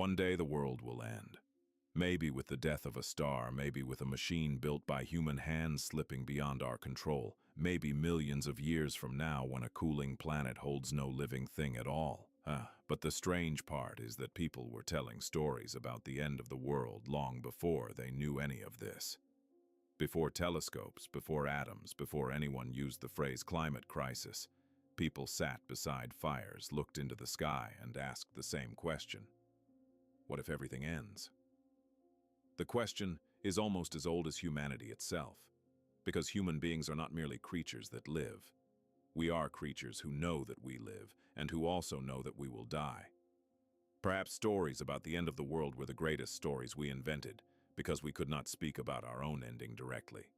One day the world will end. Maybe with the death of a star, maybe with a machine built by human hands slipping beyond our control, maybe millions of years from now when a cooling planet holds no living thing at all. But the strange part is that people were telling stories about the end of the world long before they knew any of this. Before telescopes, before atoms, before anyone used the phrase climate crisis, people sat beside fires, looked into the sky, and asked the same question. What if everything ends? The question is almost as old as humanity itself, because human beings are not merely creatures that live. We are creatures who know that we live, and who also know that we will die. Perhaps stories about the end of the world were the greatest stories we invented, because we could not speak about our own ending directly.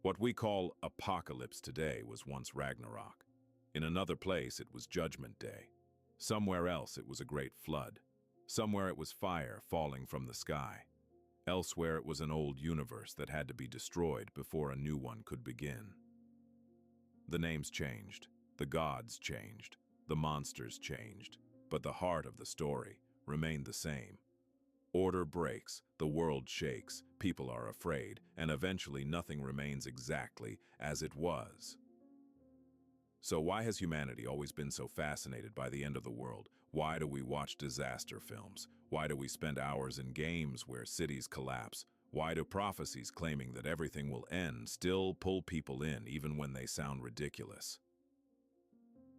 What we call apocalypse today was once Ragnarok. In another place it was Judgment Day. Somewhere else it was a great flood. Somewhere it was fire falling from the sky. Elsewhere it was an old universe that had to be destroyed before a new one could begin. The names changed, the gods changed, the monsters changed, but the heart of the story remained the same. Order breaks, the world shakes, people are afraid, and eventually nothing remains exactly as it was. So why has humanity always been so fascinated by the end of the world? Why do we watch disaster films? Why do we spend hours in games where cities collapse? Why do prophecies claiming that everything will end still pull people in even when they sound ridiculous?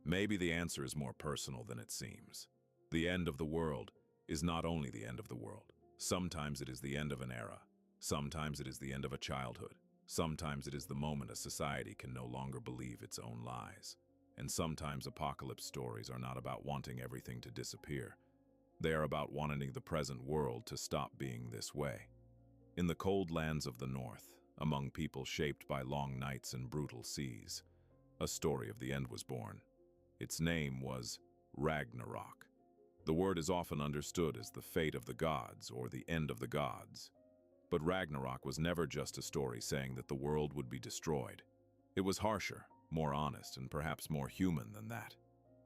Maybe the answer is more personal than it seems. The end of the world is not only the end of the world. Sometimes it is the end of an era. Sometimes it is the end of a childhood. Sometimes it is the moment a society can no longer believe its own lies. And sometimes apocalypse stories are not about wanting everything to disappear. They are about wanting the present world to stop being this way. In the cold lands of the north, among people shaped by long nights and brutal seas, a story of the end was born. Its name was Ragnarok. The word is often understood as the fate of the gods or the end of the gods. But Ragnarok was never just a story saying that the world would be destroyed. It was harsher, more honest, and perhaps more human than that,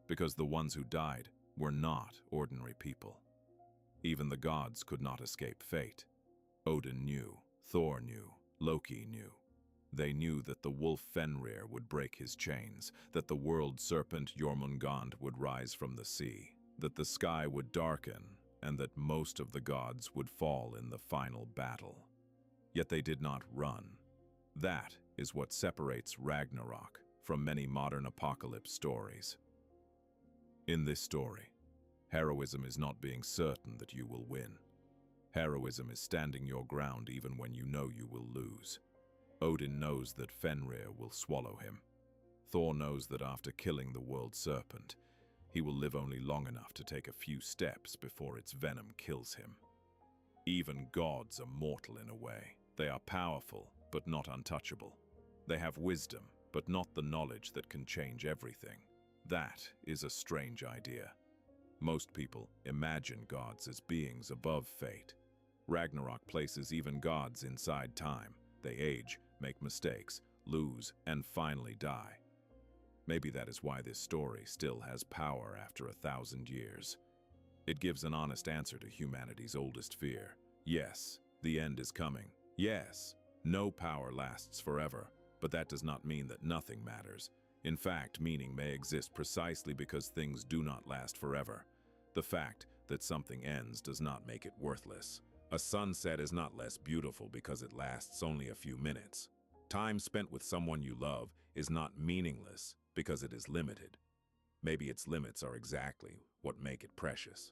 because the ones who died were not ordinary people. Even the gods could not escape fate. Odin knew, Thor knew, Loki knew. They knew that the wolf Fenrir would break his chains, that the world serpent Jormungand would rise from the sea, that the sky would darken, and that most of the gods would fall in the final battle. Yet they did not run. That is what separates Ragnarok from many modern apocalypse stories. In this story, heroism is not being certain that you will win. Heroism is standing your ground even when you know you will lose. Odin knows that Fenrir will swallow him. Thor knows that after killing the world serpent, he will live only long enough to take a few steps before its venom kills him. Even gods are mortal in a way. They are powerful, but not untouchable. They have wisdom, but not the knowledge that can change everything. That is a strange idea. Most people imagine gods as beings above fate. Ragnarok places even gods inside time. They age, make mistakes, lose, and finally die. Maybe that is why this story still has power after 1,000 years. It gives an honest answer to humanity's oldest fear. Yes, the end is coming. Yes, no power lasts forever, but that does not mean that nothing matters. In fact, meaning may exist precisely because things do not last forever. The fact that something ends does not make it worthless. A sunset is not less beautiful because it lasts only a few minutes. Time spent with someone you love is not meaningless because it is limited. Maybe its limits are exactly what make it precious.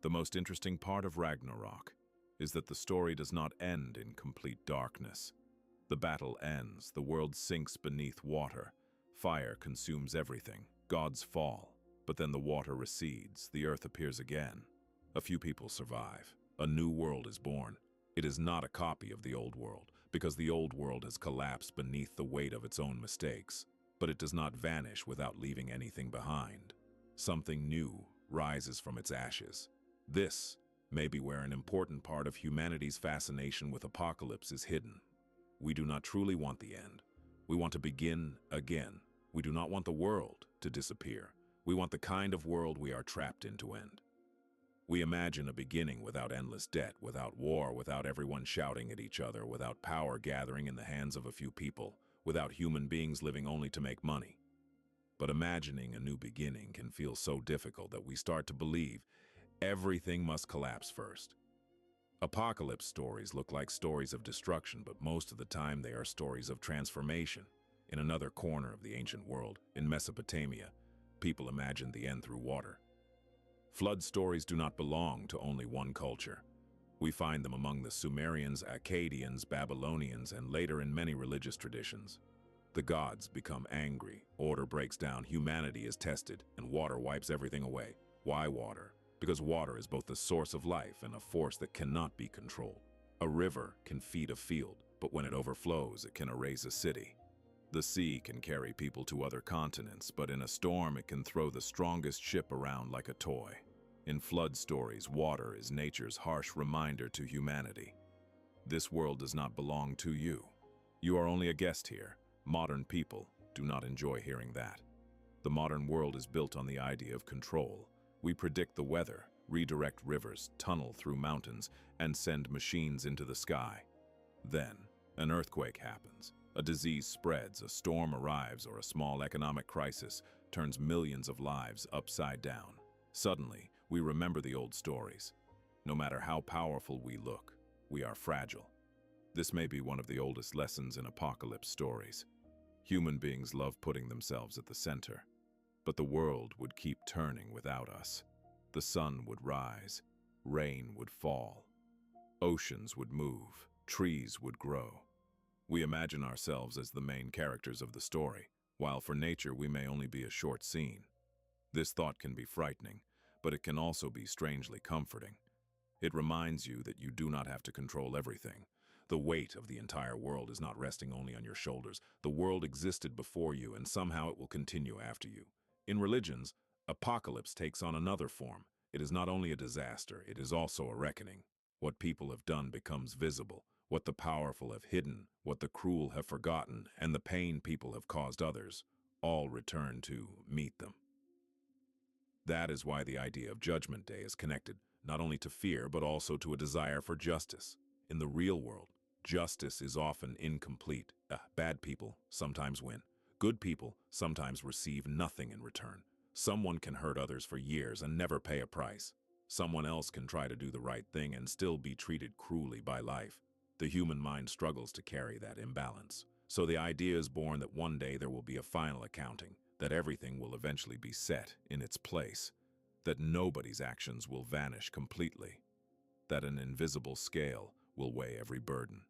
The most interesting part of Ragnarok is that the story does not end in complete darkness. The battle ends, the world sinks beneath water, fire consumes everything, gods fall, but then the water recedes, the earth appears again. A few people survive. A new world is born. It is not a copy of the old world, because the old world has collapsed beneath the weight of its own mistakes. But it does not vanish without leaving anything behind. Something new rises from its ashes. This may be where an important part of humanity's fascination with apocalypse is hidden. We do not truly want the end. We want to begin again. We do not want the world to disappear. We want the kind of world we are trapped in to end. We imagine a beginning without endless debt, without war, without everyone shouting at each other, without power gathering in the hands of a few people, without human beings living only to make money. But imagining a new beginning can feel so difficult that we start to believe everything must collapse first. Apocalypse stories look like stories of destruction, but most of the time they are stories of transformation. In another corner of the ancient world, in Mesopotamia, people imagined the end through water. Flood stories do not belong to only one culture. We find them among the Sumerians, Akkadians, Babylonians, and later in many religious traditions. The gods become angry, order breaks down, humanity is tested, and water wipes everything away. Why water? Because water is both the source of life and a force that cannot be controlled. A river can feed a field, but when it overflows, it can erase a city. The sea can carry people to other continents, but in a storm it can throw the strongest ship around like a toy. In flood stories, water is nature's harsh reminder to humanity. This world does not belong to you. You are only a guest here. Modern people do not enjoy hearing that. The modern world is built on the idea of control. We predict the weather, redirect rivers, tunnel through mountains, and send machines into the sky. Then, an earthquake happens. A disease spreads, a storm arrives, or a small economic crisis turns millions of lives upside down. Suddenly, we remember the old stories. No matter how powerful we look, we are fragile. This may be one of the oldest lessons in apocalypse stories. Human beings love putting themselves at the center. But the world would keep turning without us. The sun would rise, rain would fall, oceans would move, trees would grow. We imagine ourselves as the main characters of the story, while for nature we may only be a short scene. This thought can be frightening, but it can also be strangely comforting. It reminds you that you do not have to control everything. The weight of the entire world is not resting only on your shoulders. The world existed before you, and somehow it will continue after you. In religions, apocalypse takes on another form. It is not only a disaster, it is also a reckoning. What people have done becomes visible, what the powerful have hidden, what the cruel have forgotten, and the pain people have caused others, all return to meet them. That is why the idea of Judgment Day is connected not only to fear but also to a desire for justice. In the real world, justice is often incomplete. Bad people sometimes win. Good people sometimes receive nothing in return. Someone can hurt others for years and never pay a price. Someone else can try to do the right thing and still be treated cruelly by life. The human mind struggles to carry that imbalance. So the idea is born that one day there will be a final accounting, that everything will eventually be set in its place, that nobody's actions will vanish completely, that an invisible scale will weigh every burden.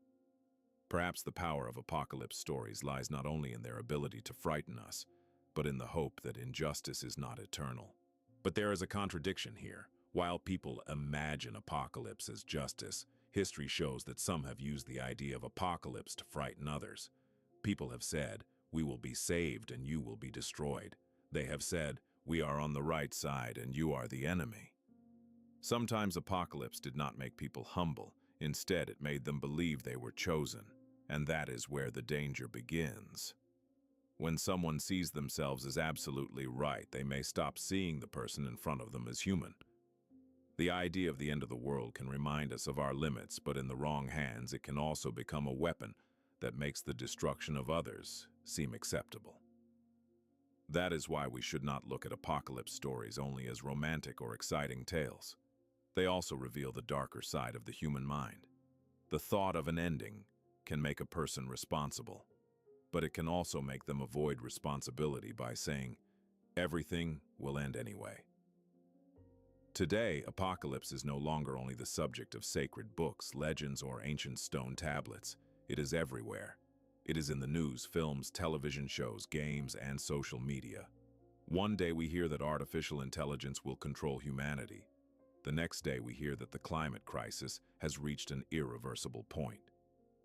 Perhaps the power of apocalypse stories lies not only in their ability to frighten us, but in the hope that injustice is not eternal. But there is a contradiction here. While people imagine apocalypse as justice, history shows that some have used the idea of apocalypse to frighten others. People have said, "We will be saved and you will be destroyed." They have said, "We are on the right side and you are the enemy." Sometimes apocalypse did not make people humble. Instead, it made them believe they were chosen. And that is where the danger begins. When someone sees themselves as absolutely right, they may stop seeing the person in front of them as human. The idea of the end of the world can remind us of our limits, but in the wrong hands, it can also become a weapon that makes the destruction of others seem acceptable. That is why we should not look at apocalypse stories only as romantic or exciting tales. They also reveal the darker side of the human mind. The thought of an ending can make a person responsible, but it can also make them avoid responsibility by saying, "Everything will end anyway." Today, apocalypse is no longer only the subject of sacred books, legends, or ancient stone tablets. It is everywhere. It is in the news, films, television shows, games, and social media. One day we hear that artificial intelligence will control humanity. The next day we hear that the climate crisis has reached an irreversible point.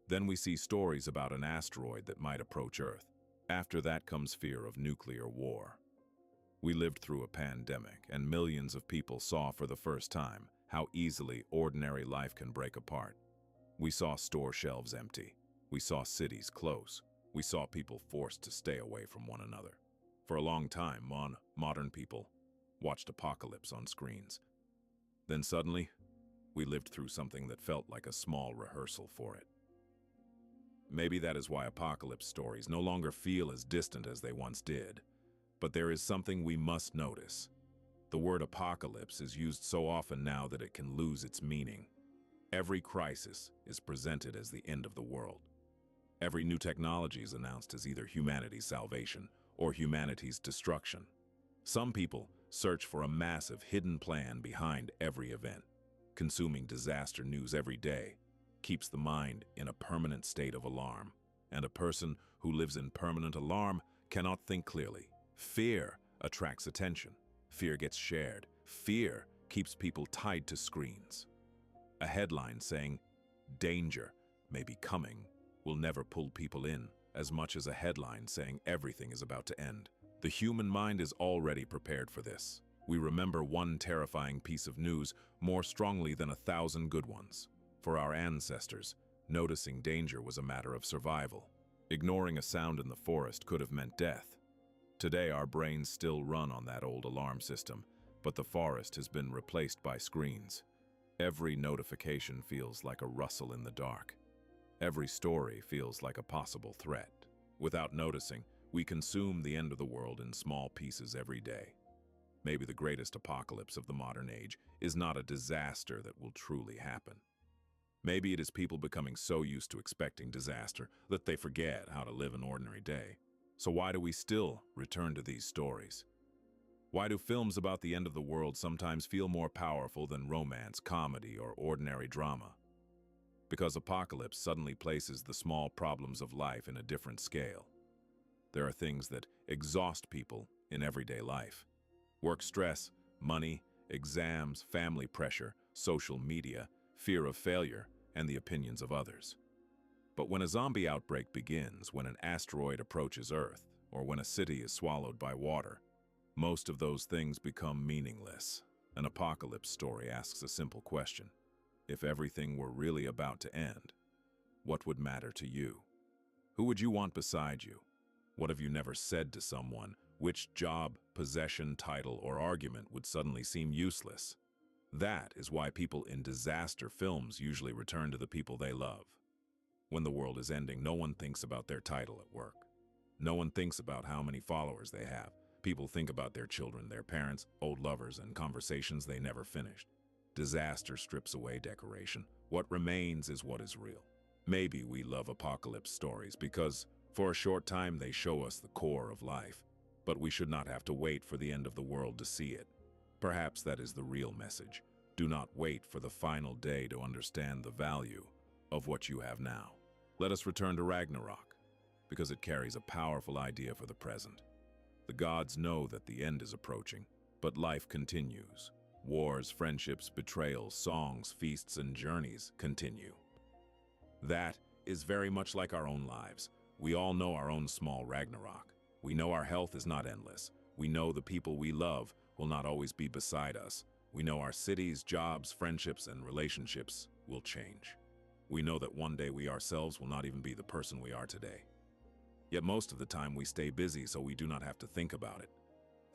Then we see stories about an asteroid that might approach Earth. After that comes fear of nuclear war. We lived through a pandemic, and millions of people saw for the first time how easily ordinary life can break apart. We saw store shelves empty. We saw cities close. We saw people forced to stay away from one another. For a long time, modern people watched apocalypse on screens. Then suddenly, we lived through something that felt like a small rehearsal for it. Maybe that is why apocalypse stories no longer feel as distant as they once did. But there is something we must notice. The word apocalypse is used so often now that it can lose its meaning. Every crisis is presented as the end of the world. Every new technology is announced as either humanity's salvation or humanity's destruction. Some people search for a massive hidden plan behind every event. Consuming disaster news every day keeps the mind in a permanent state of alarm, and a person who lives in permanent alarm cannot think clearly. Fear attracts attention. Fear gets shared. Fear keeps people tied to screens. A headline saying, "Danger may be coming," will never pull people in as much as a headline saying everything is about to end. The human mind is already prepared for this. We remember one terrifying piece of news more strongly than 1,000 good ones. For our ancestors, noticing danger was a matter of survival. Ignoring a sound in the forest could have meant death. Today, our brains still run on that old alarm system, but the forest has been replaced by screens. Every notification feels like a rustle in the dark. Every story feels like a possible threat. Without noticing, we consume the end of the world in small pieces every day. Maybe the greatest apocalypse of the modern age is not a disaster that will truly happen. Maybe it is people becoming so used to expecting disaster that they forget how to live an ordinary day. So why do we still return to these stories? Why do films about the end of the world sometimes feel more powerful than romance, comedy, or ordinary drama? Because apocalypse suddenly places the small problems of life in a different scale. There are things that exhaust people in everyday life. Work stress, money, exams, family pressure, social media, fear of failure, and the opinions of others. But when a zombie outbreak begins, when an asteroid approaches Earth, or when a city is swallowed by water, most of those things become meaningless. An apocalypse story asks a simple question. If everything were really about to end, what would matter to you? Who would you want beside you? What have you never said to someone? Which job, possession, title, or argument would suddenly seem useless? That is why people in disaster films usually return to the people they love. When the world is ending, no one thinks about their title at work. No one thinks about how many followers they have. People think about their children, their parents, old lovers, and conversations they never finished. Disaster strips away decoration. What remains is what is real. Maybe we love apocalypse stories because, for a short time, they show us the core of life. But we should not have to wait for the end of the world to see it. Perhaps that is the real message. Do not wait for the final day to understand the value of what you have now. Let us return to Ragnarok, because it carries a powerful idea for the present. The gods know that the end is approaching, but life continues. Wars, friendships, betrayals, songs, feasts, and journeys continue. That is very much like our own lives. We all know our own small Ragnarok. We know our health is not endless. We know the people we love will not always be beside us. We know our cities, jobs, friendships, and relationships will change. We know that one day we ourselves will not even be the person we are today. Yet most of the time we stay busy so we do not have to think about it.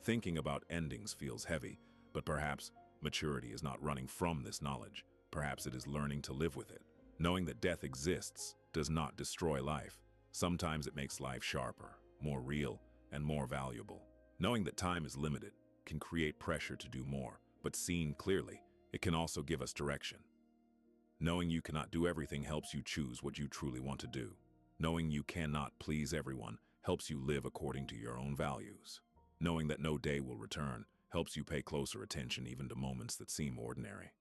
Thinking about endings feels heavy, but perhaps maturity is not running from this knowledge. Perhaps it is learning to live with it. Knowing that death exists does not destroy life. Sometimes it makes life sharper, more real, and more valuable. Knowing that time is limited can create pressure to do more, but seen clearly, it can also give us direction. Knowing you cannot do everything helps you choose what you truly want to do. Knowing you cannot please everyone helps you live according to your own values. Knowing that no day will return helps you pay closer attention even to moments that seem ordinary.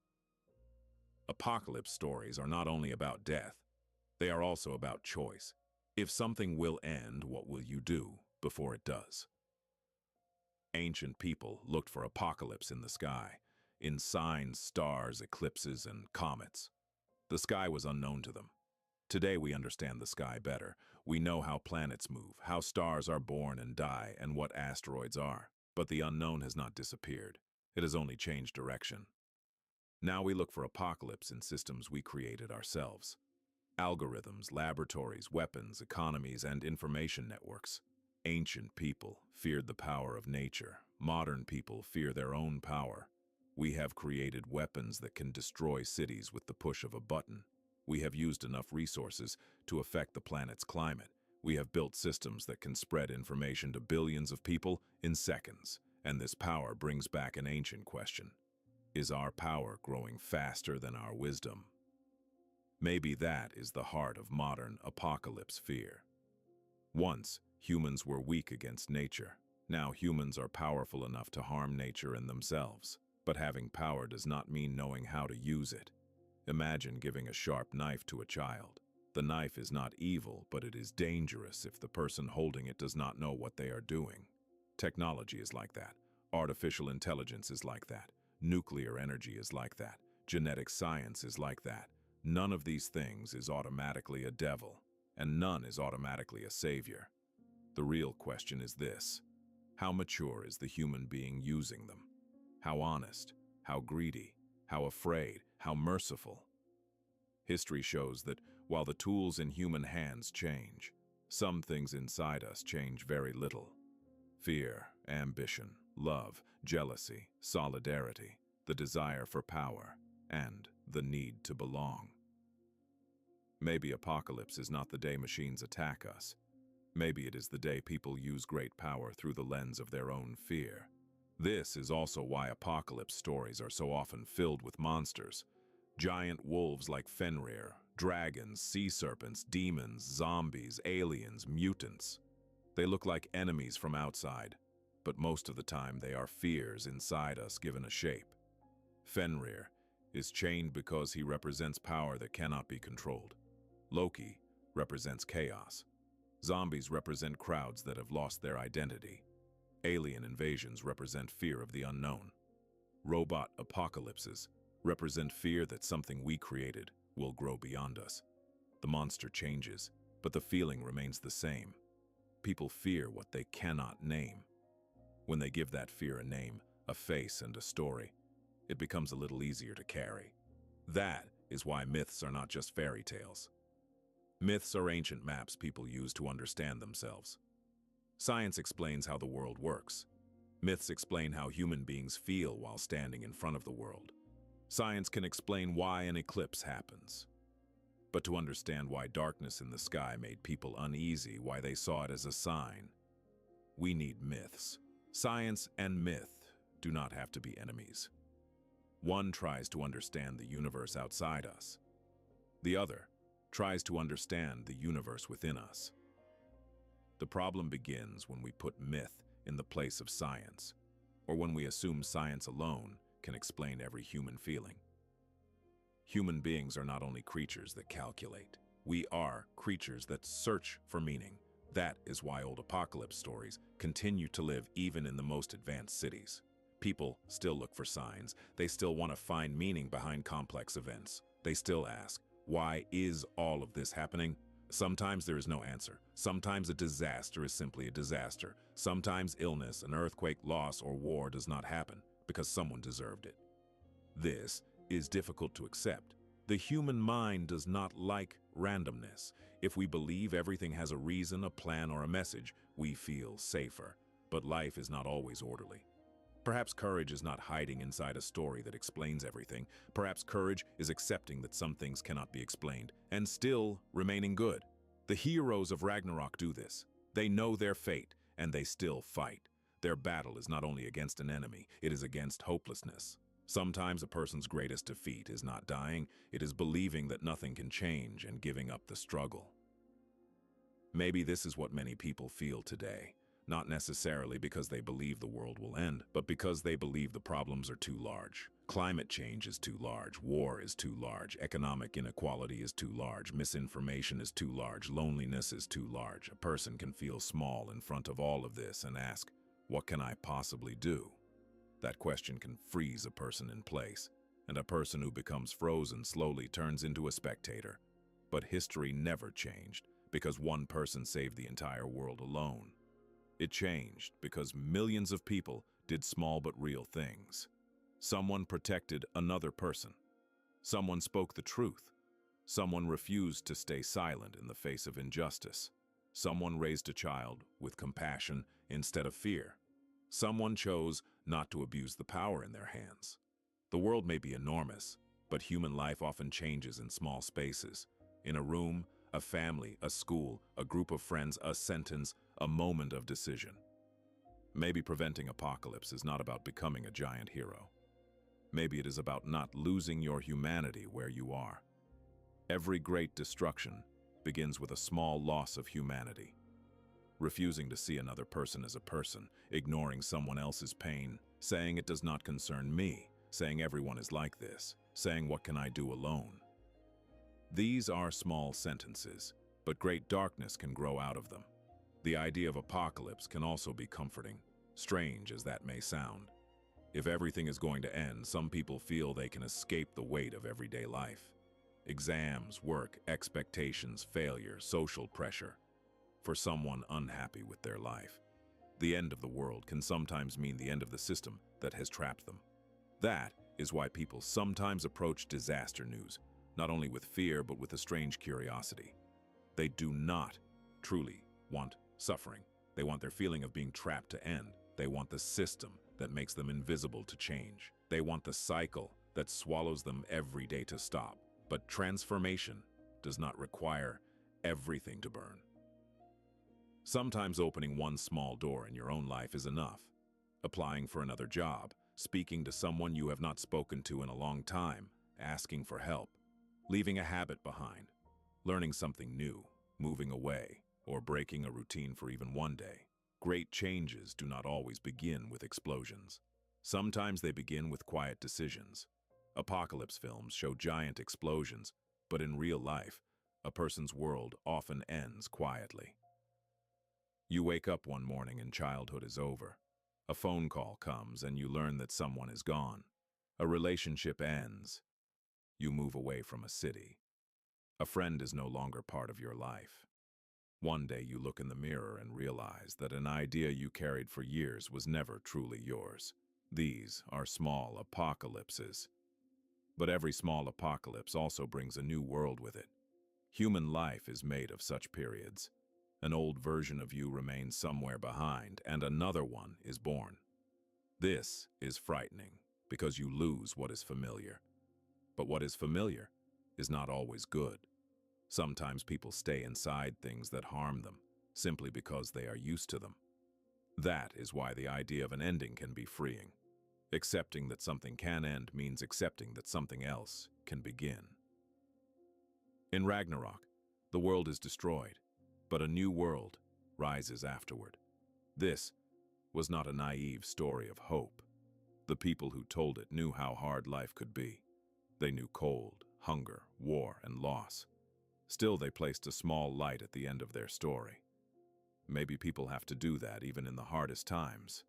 Apocalypse stories are not only about death, they are also about choice. If something will end, what will you do before it does? Ancient people looked for apocalypse in the sky, in signs, stars, eclipses, and comets. The sky was unknown to them. Today we understand the sky better. We know how planets move, how stars are born and die, and what asteroids are. But the unknown has not disappeared. It has only changed direction. Now we look for apocalypse in systems we created ourselves. Algorithms, laboratories, weapons, economies, and information networks. Ancient people feared the power of nature. Modern people fear their own power. We have created weapons that can destroy cities with the push of a button. We have used enough resources to affect the planet's climate. We have built systems that can spread information to billions of people in seconds. And this power brings back an ancient question. Is our power growing faster than our wisdom? Maybe that is the heart of modern apocalypse fear. Once, humans were weak against nature. Now humans are powerful enough to harm nature and themselves. But having power does not mean knowing how to use it. Imagine giving a sharp knife to a child. The knife is not evil, but it is dangerous if the person holding it does not know what they are doing. Technology is like that. Artificial intelligence is like that. Nuclear energy is like that. Genetic science is like that. None of these things is automatically a devil, and none is automatically a savior. The real question is this: how mature is the human being using them? How honest? How greedy? How afraid? How merciful? History shows that while the tools in human hands change, some things inside us change very little. Fear, ambition, love, jealousy, solidarity, the desire for power, and the need to belong. Maybe apocalypse is not the day machines attack us. Maybe it is the day people use great power through the lens of their own fear. This is also why apocalypse stories are so often filled with monsters. Giant wolves like Fenrir, dragons, sea serpents, demons, zombies, aliens, mutants. They look like enemies from outside, but most of the time they are fears inside us given a shape. Fenrir is chained because he represents power that cannot be controlled. Loki represents chaos. Zombies represent crowds that have lost their identity. Alien invasions represent fear of the unknown. Robot apocalypses represent fear that something we created will grow beyond us. The monster changes, but the feeling remains the same. People fear what they cannot name. When they give that fear a name, a face, and a story, it becomes a little easier to carry. That is why myths are not just fairy tales. Myths are ancient maps people use to understand themselves. Science explains how the world works. Myths explain how human beings feel while standing in front of the world. Science can explain why an eclipse happens. But to understand why darkness in the sky made people uneasy, why they saw it as a sign, we need myths. Science and myth do not have to be enemies. One tries to understand the universe outside us. The other tries to understand the universe within us. The problem begins when we put myth in the place of science, or when we assume science alone can explain every human feeling. Human beings are not only creatures that calculate. We are creatures that search for meaning. That is why old apocalypse stories continue to live even in the most advanced cities. People still look for signs. They still want to find meaning behind complex events. They still ask, why is all of this happening? Sometimes there is no answer. Sometimes a disaster is simply a disaster. Sometimes illness, an earthquake, loss, or war does not happen because someone deserved it. This is difficult to accept. The human mind does not like randomness. If we believe everything has a reason, a plan, or a message, we feel safer. But life is not always orderly. Perhaps courage is not hiding inside a story that explains everything. Perhaps courage is accepting that some things cannot be explained and still remaining good. The heroes of Ragnarok do this. They know their fate and they still fight. Their battle is not only against an enemy, it is against hopelessness. Sometimes a person's greatest defeat is not dying, it is believing that nothing can change and giving up the struggle. Maybe this is what many people feel today. Not necessarily because they believe the world will end, but because they believe the problems are too large. Climate change is too large, war is too large, economic inequality is too large, misinformation is too large, loneliness is too large. A person can feel small in front of all of this and ask, what can I possibly do? That question can freeze a person in place, and a person who becomes frozen slowly turns into a spectator. But history never changed because one person saved the entire world alone. It changed because millions of people did small but real things. Someone protected another person. Someone spoke the truth. Someone refused to stay silent in the face of injustice. Someone raised a child with compassion instead of fear. Someone chose not to abuse the power in their hands. The world may be enormous, but human life often changes in small spaces. In a room, a family, a school, a group of friends, a sentence, a moment of decision. Maybe preventing apocalypse is not about becoming a giant hero. Maybe it is about not losing your humanity where you are. Every great destruction begins with a small loss of humanity. Refusing to see another person as a person, ignoring someone else's pain, saying it does not concern me, saying everyone is like this, saying what can I do alone. These are small sentences, but great darkness can grow out of them. The idea of apocalypse can also be comforting, strange as that may sound. If everything is going to end, some people feel they can escape the weight of everyday life. Exams, work, expectations, failure, social pressure. For someone unhappy with their life, the end of the world can sometimes mean the end of the system that has trapped them. That is why people sometimes approach disaster news, not only with fear but with a strange curiosity. They do not truly want suffering. They want their feeling of being trapped to end. They want the system that makes them invisible to change. They want the cycle that swallows them every day to stop. But transformation does not require everything to burn. Sometimes opening one small door in your own life is enough. Applying for another job, speaking to someone you have not spoken to in a long time, asking for help, leaving a habit behind, learning something new, moving away, or breaking a routine for even one day. Great changes do not always begin with explosions. Sometimes they begin with quiet decisions. Apocalypse films show giant explosions, but in real life, a person's world often ends quietly. You wake up one morning and childhood is over. A phone call comes and you learn that someone is gone. A relationship ends. You move away from a city. A friend is no longer part of your life. One day you look in the mirror and realize that an idea you carried for years was never truly yours. These are small apocalypses. But every small apocalypse also brings a new world with it. Human life is made of such periods. An old version of you remains somewhere behind, and another one is born. This is frightening, because you lose what is familiar. But what is familiar is not always good. Sometimes people stay inside things that harm them, simply because they are used to them. That is why the idea of an ending can be freeing. Accepting that something can end means accepting that something else can begin. In Ragnarok, the world is destroyed, but a new world rises afterward. This was not a naive story of hope. The people who told it knew how hard life could be. They knew cold, hunger, war, and loss. Still, they placed a small light at the end of their story. Maybe people have to do that even in the hardest times.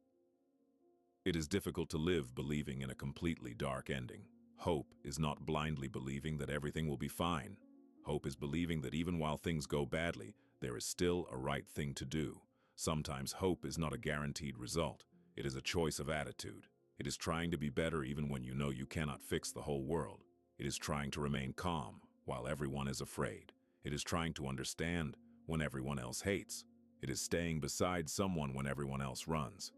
It is difficult to live believing in a completely dark ending. Hope is not blindly believing that everything will be fine. Hope is believing that even while things go badly, there is still a right thing to do. Sometimes hope is not a guaranteed result. It is a choice of attitude. It is trying to be better even when you know you cannot fix the whole world. It is trying to remain calm while everyone is afraid. It is trying to understand when everyone else hates. It is staying beside someone when everyone else runs.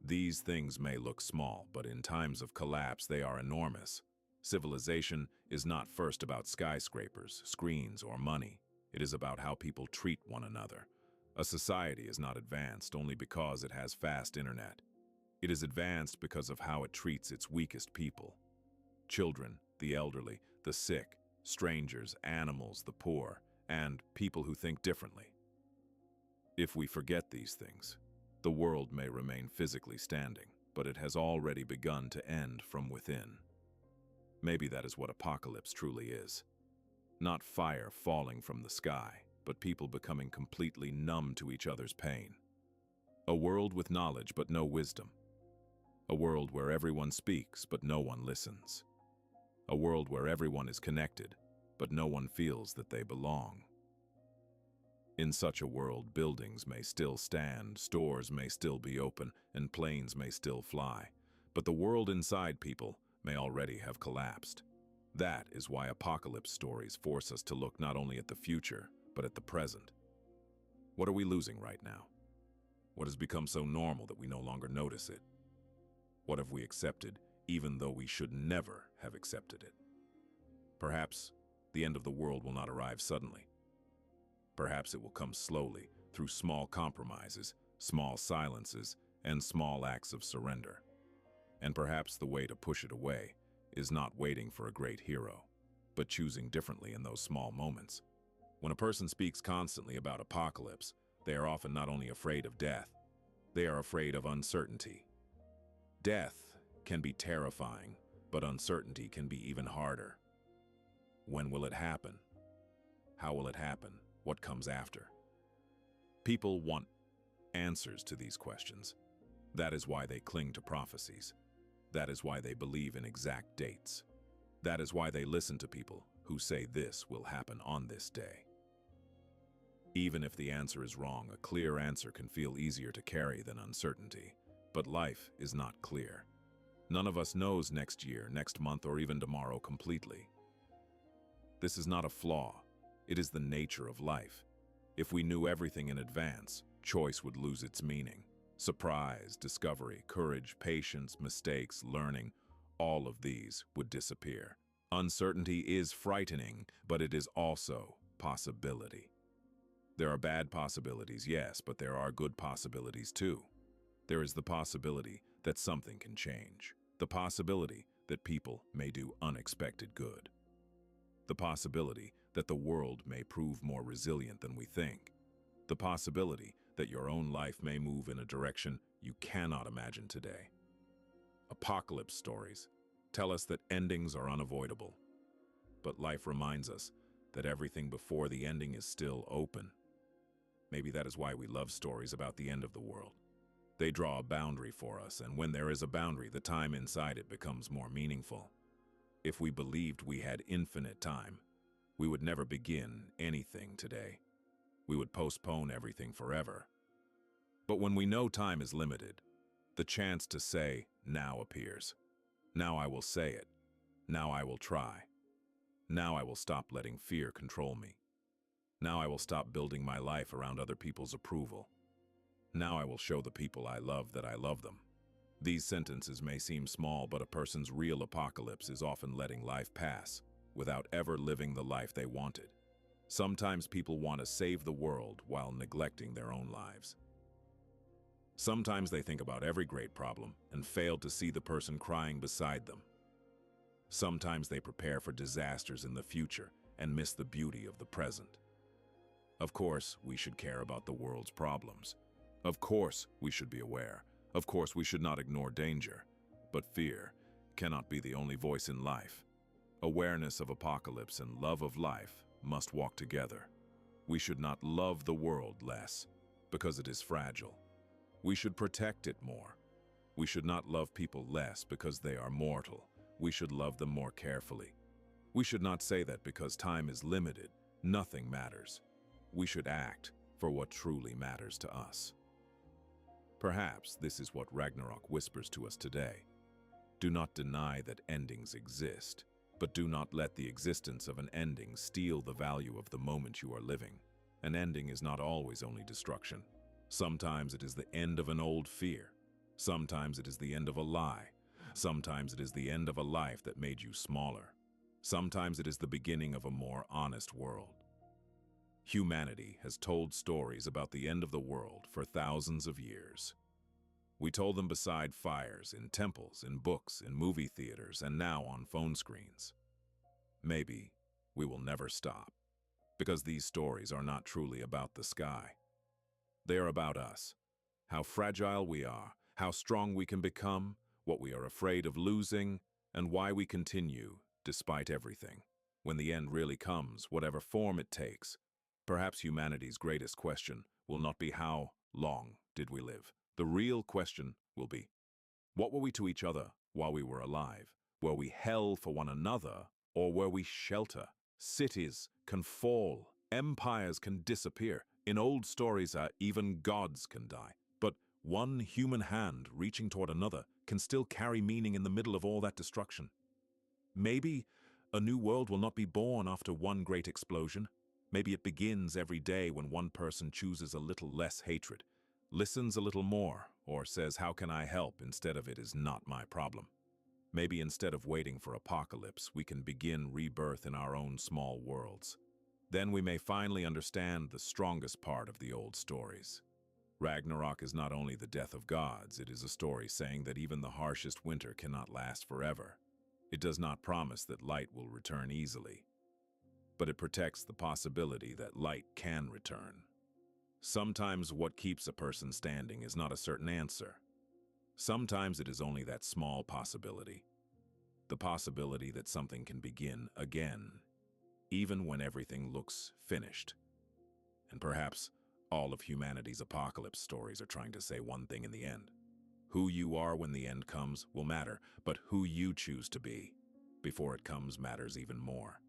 These things may look small, but in times of collapse they are enormous. Civilization is not first about skyscrapers, screens, or money. It is about how people treat one another. A society is not advanced only because it has fast internet. It is advanced because of how it treats its weakest people. Children, the elderly, the sick, strangers, animals, the poor, and people who think differently. If we forget these things, the world may remain physically standing, but it has already begun to end from within. Maybe that is what apocalypse truly is. Not fire falling from the sky, but people becoming completely numb to each other's pain. A world with knowledge but no wisdom. A world where everyone speaks but no one listens. A world where everyone is connected but no one feels that they belong. In such a world, buildings may still stand, stores may still be open, and planes may still fly, but the world inside people may already have collapsed. That is why apocalypse stories force us to look not only at the future, but at the present. What are we losing right now? What has become so normal that we no longer notice it? What have we accepted even though we should never have accepted it. Perhaps the end of the world will not arrive suddenly. Perhaps it will come slowly, through small compromises, small silences, and small acts of surrender. And perhaps the way to push it away is not waiting for a great hero, but choosing differently in those small moments. When a person speaks constantly about apocalypse, they are often not only afraid of death, they are afraid of uncertainty. Death can be terrifying, but uncertainty can be even harder. When will it happen? How will it happen? What comes after? People want answers to these questions. That is why they cling to prophecies. That is why they believe in exact dates. That is why they listen to people who say this will happen on this day. Even if the answer is wrong, a clear answer can feel easier to carry than uncertainty. But life is not clear. None of us knows next year, next month, or even tomorrow completely. This is not a flaw. It is the nature of life. If we knew everything in advance, choice would lose its meaning. Surprise, discovery, courage, patience, mistakes, learning, all of these would disappear. Uncertainty is frightening, but it is also possibility. There are bad possibilities, yes, but there are good possibilities too. There is the possibility that something can change. The possibility that people may do unexpected good. The possibility that the world may prove more resilient than we think. The possibility that your own life may move in a direction you cannot imagine today. Apocalypse stories tell us that endings are unavoidable. But life reminds us that everything before the ending is still open. Maybe that is why we love stories about the end of the world. They draw a boundary for us, and when there is a boundary, the time inside it becomes more meaningful. If we believed we had infinite time, we would never begin anything today. We would postpone everything forever. But when we know time is limited, the chance to say now appears. Now I will say it. Now I will try. Now I will stop letting fear control me. Now I will stop building my life around other people's approval. Now I will show the people I love that I love them. These sentences may seem small, but a person's real apocalypse is often letting life pass without ever living the life they wanted. Sometimes people want to save the world while neglecting their own lives. Sometimes they think about every great problem and fail to see the person crying beside them. Sometimes they prepare for disasters in the future and miss the beauty of the present. Of course, we should care about the world's problems. Of course, we should be aware. Of course, we should not ignore danger. But fear cannot be the only voice in life. Awareness of apocalypse and love of life must walk together. We should not love the world less because it is fragile. We should protect it more. We should not love people less because they are mortal. We should love them more carefully. We should not say that because time is limited, nothing matters. We should act for what truly matters to us. Perhaps this is what Ragnarok whispers to us today. Do not deny that endings exist, but do not let the existence of an ending steal the value of the moment you are living. An ending is not always only destruction. Sometimes it is the end of an old fear. Sometimes it is the end of a lie. Sometimes it is the end of a life that made you smaller. Sometimes it is the beginning of a more honest world. Humanity has told stories about the end of the world for thousands of years. We told them beside fires, in temples, in books, in movie theaters, and now on phone screens. Maybe we will never stop, because these stories are not truly about the sky. They are about us, how fragile we are, how strong we can become, what we are afraid of losing, and why we continue despite everything. When the end really comes, whatever form it takes, perhaps humanity's greatest question will not be how long did we live. The real question will be, what were we to each other while we were alive? Were we hell for one another, or were we shelter? Cities can fall, empires can disappear. In old stories, even gods can die. But one human hand reaching toward another can still carry meaning in the middle of all that destruction. Maybe a new world will not be born after one great explosion. Maybe it begins every day when one person chooses a little less hatred, listens a little more, or says, how can I help, instead of it is not my problem. Maybe instead of waiting for apocalypse, we can begin rebirth in our own small worlds. Then we may finally understand the strongest part of the old stories. Ragnarok is not only the death of gods, it is a story saying that even the harshest winter cannot last forever. It does not promise that light will return easily, but it protects the possibility that light can return. Sometimes what keeps a person standing is not a certain answer. Sometimes it is only that small possibility. The possibility that something can begin again, even when everything looks finished. And perhaps all of humanity's apocalypse stories are trying to say one thing in the end. Who you are when the end comes will matter, but who you choose to be before it comes matters even more.